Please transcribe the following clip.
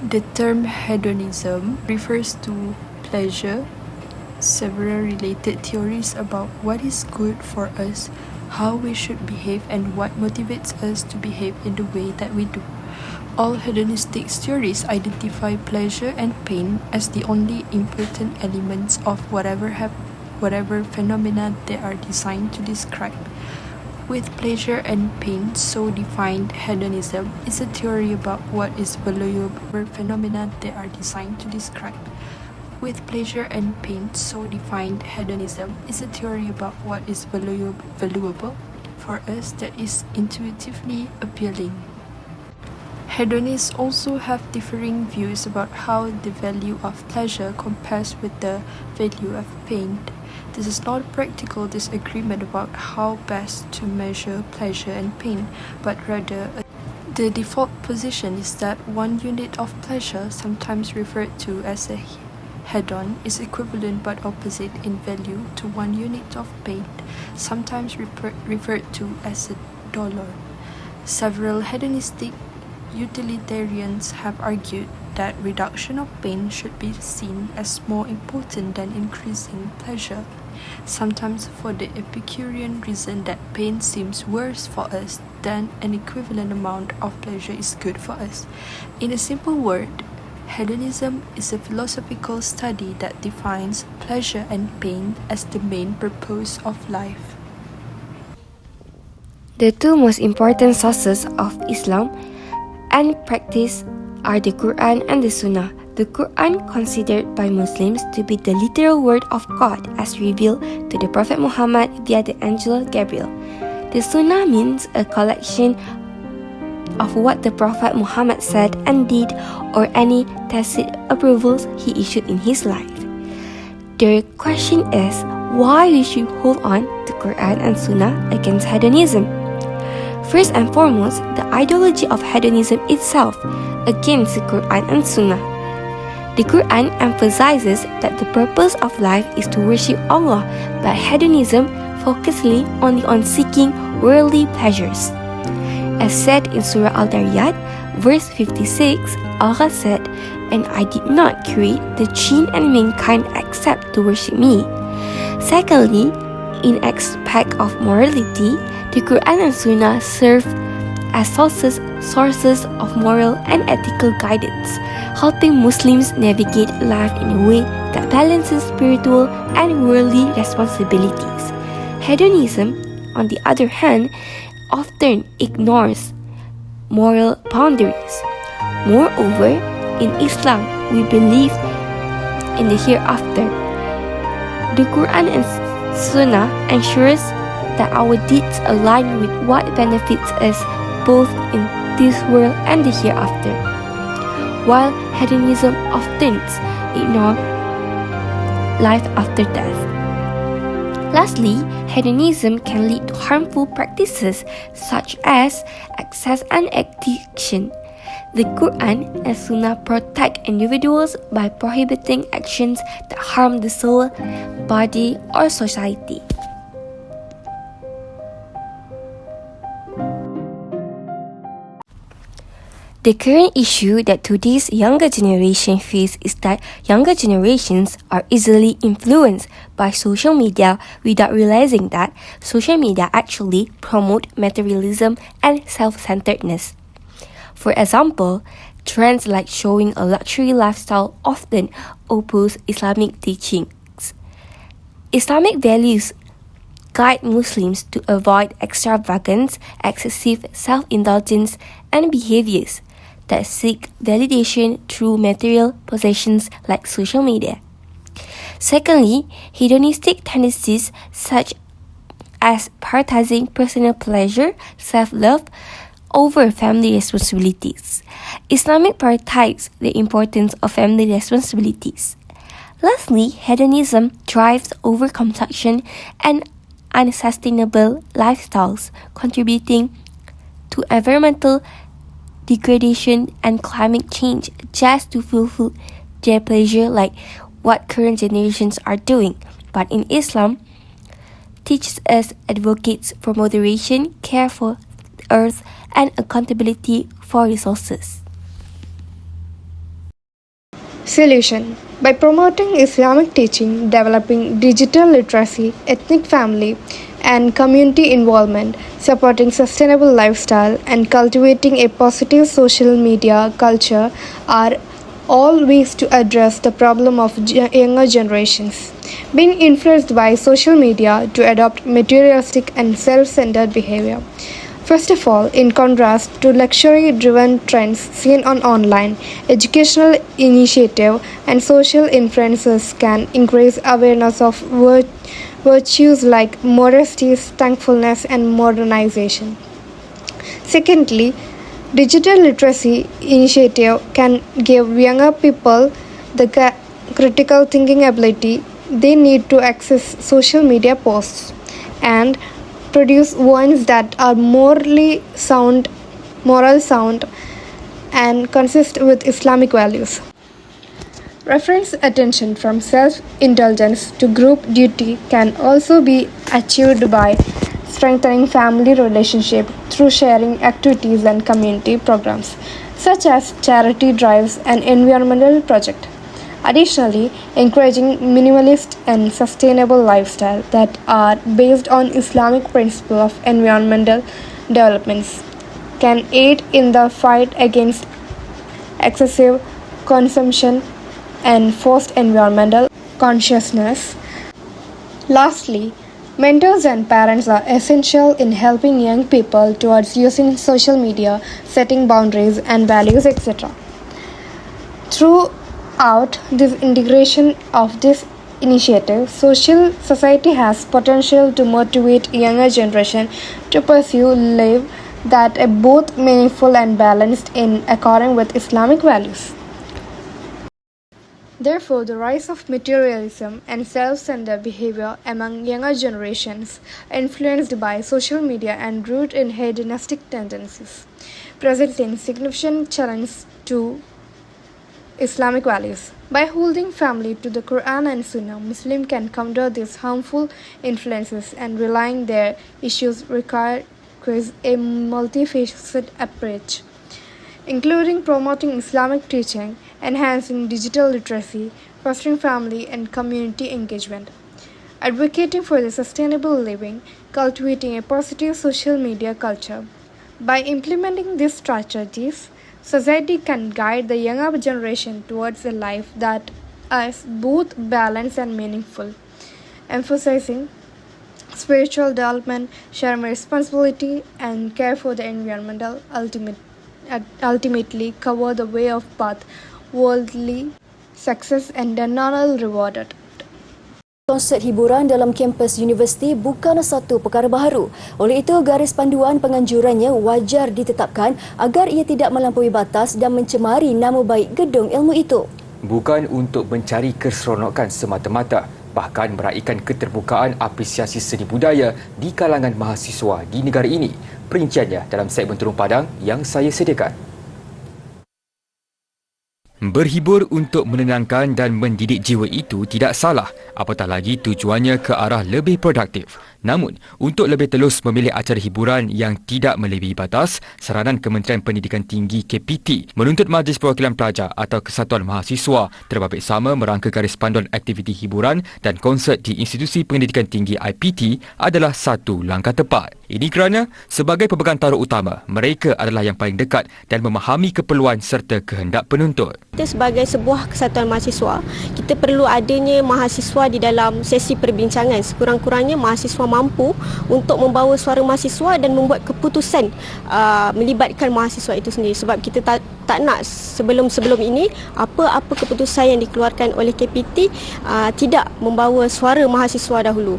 The term hedonism refers to pleasure. Several related theories about what is good for us, how we should behave, and what motivates us to behave in the way that we do. All hedonistic theories identify pleasure and pain as the only important elements of whatever phenomena they are designed to describe. With pleasure and pain so defined, hedonism is a theory about what is valuable phenomena they are designed to describe. With pleasure and pain so defined, hedonism is a theory about what is valuable for us that is intuitively appealing. Hedonists also have differing views about how the value of pleasure compares with the value of pain. This is not a practical disagreement about how best to measure pleasure and pain, but rather the default position is that one unit of pleasure, sometimes referred to as a hedon, is equivalent but opposite in value to one unit of pain, sometimes referred to as a dollar. Several hedonistic utilitarians have argued that reduction of pain should be seen as more important than increasing pleasure, sometimes for the Epicurean reason that pain seems worse for us than an equivalent amount of pleasure is good for us. In a simple word, hedonism is a philosophical study that defines pleasure and pain as the main purpose of life. The two most important sources of Islam and practice are the Quran and the Sunnah. The Quran, considered by Muslims to be the literal word of God as revealed to the Prophet Muhammad via the angel Gabriel. The Sunnah means a collection of what the Prophet Muhammad said and did, or any tacit approvals he issued in his life. The question is, why we should hold on to Quran and Sunnah against hedonism? First and foremost, the ideology of hedonism itself against the Quran and Sunnah. The Quran emphasizes that the purpose of life is to worship Allah, but hedonism focuses only on seeking worldly pleasures. As said in Surah Al-Dariyat, verse 56, Allah said, "And I did not create the jinn and mankind except to worship me." Secondly, in aspect of morality, the Quran and Sunnah serve as sources of moral and ethical guidance, helping Muslims navigate life in a way that balances spiritual and worldly responsibilities. Hedonism, on the other hand, often ignores moral boundaries. Moreover, in Islam, we believe in the hereafter. The Quran and Sunnah ensures that our deeds align with what benefits us both in this world and the hereafter, while hedonism often ignores life after death. Lastly, hedonism can lead to harmful practices such as excess and addiction. The Quran and Sunnah protect individuals by prohibiting actions that harm the soul, body, or society. The current issue that today's younger generation face is that younger generations are easily influenced by social media without realizing that social media actually promote materialism and self-centeredness. For example, trends like showing a luxury lifestyle often oppose Islamic teachings. Islamic values guide Muslims to avoid extravagance, excessive self-indulgence, and behaviors that seek validation through material possessions like social media. Secondly, hedonistic tendencies such as prioritizing personal pleasure, self-love, over family responsibilities. Islamic prioritizes the importance of family responsibilities. Lastly, hedonism drives overconsumption and unsustainable lifestyles, contributing to environmental degradation and climate change just to fulfill their pleasure, like what current generations are doing. But in Islam, teaches us advocates for moderation, care for the earth, and accountability for resources. Solution: by promoting Islamic teaching, developing digital literacy, ethnic family and community involvement, supporting sustainable lifestyle, and cultivating a positive social media culture are all ways to address the problem of younger generations being influenced by social media to adopt materialistic and self-centered behavior. First of all, in contrast to luxury-driven trends seen on online, educational initiative and social influences can increase awareness of virtues like modesty, thankfulness, and modernization. Secondly, digital literacy initiative can give younger people the critical thinking ability they need to access social media posts and produce ones that are moral sound, and consist with Islamic values. Reference attention from self-indulgence to group duty can also be achieved by strengthening family relationship through sharing activities and community programs, such as charity drives and environmental projects. Additionally, encouraging minimalist and sustainable lifestyle that are based on Islamic principle of environmental developments can aid in the fight against excessive consumption and forced environmental consciousness. Lastly, mentors and parents are essential in helping young people towards using social media, setting boundaries and values, etc. Throughout this integration of this initiative, society has potential to motivate younger generation to pursue lives that are both meaningful and balanced in accordance with Islamic values. Therefore, the rise of materialism and self-centered behavior among younger generations, influenced by social media and rooted in hedonistic tendencies, presents a significant challenge to Islamic values. By holding firmly to the Quran and Sunnah, Muslims can counter these harmful influences, and relying their issues requires a multifaceted approach, including promoting Islamic teaching, enhancing digital literacy, fostering family and community engagement, advocating for the sustainable living, cultivating a positive social media culture. By implementing these strategies, society can guide the younger generation towards a life that is both balanced and meaningful, emphasizing spiritual development, sharing responsibility, and care for the environmental ultimately cover the way of path, worldly success and eternal rewarded. Konsert hiburan dalam kampus universiti bukan satu perkara baharu. Oleh itu, garis panduan penganjurannya wajar ditetapkan agar ia tidak melampaui batas dan mencemari nama baik gedung ilmu itu. Bukan untuk mencari keseronokan semata-mata, bahkan meraihkan keterbukaan apresiasi seni budaya di kalangan mahasiswa di negara ini. Perinciannya dalam segmen Turun Padang yang saya sediakan. Berhibur untuk menenangkan dan mendidik jiwa itu tidak salah, apatah lagi tujuannya ke arah lebih produktif. Namun, untuk lebih telus memilih acara hiburan yang tidak melebihi batas, saranan Kementerian Pendidikan Tinggi KPT menuntut Majlis Perwakilan Pelajar atau Kesatuan Mahasiswa terbabit sama merangka garis panduan aktiviti hiburan dan konsert di institusi pendidikan tinggi IPT adalah satu langkah tepat. Ini kerana, sebagai pemegang taruh utama, mereka adalah yang paling dekat dan memahami keperluan serta kehendak penuntut. Kita sebagai sebuah kesatuan mahasiswa, kita perlu adanya mahasiswa di dalam sesi perbincangan. Sekurang-kurangnya mahasiswa mampu untuk membawa suara mahasiswa dan membuat keputusan melibatkan mahasiswa itu sendiri. Sebab kita tak nak sebelum ini apa-apa keputusan yang dikeluarkan oleh KPT tidak membawa suara mahasiswa dahulu.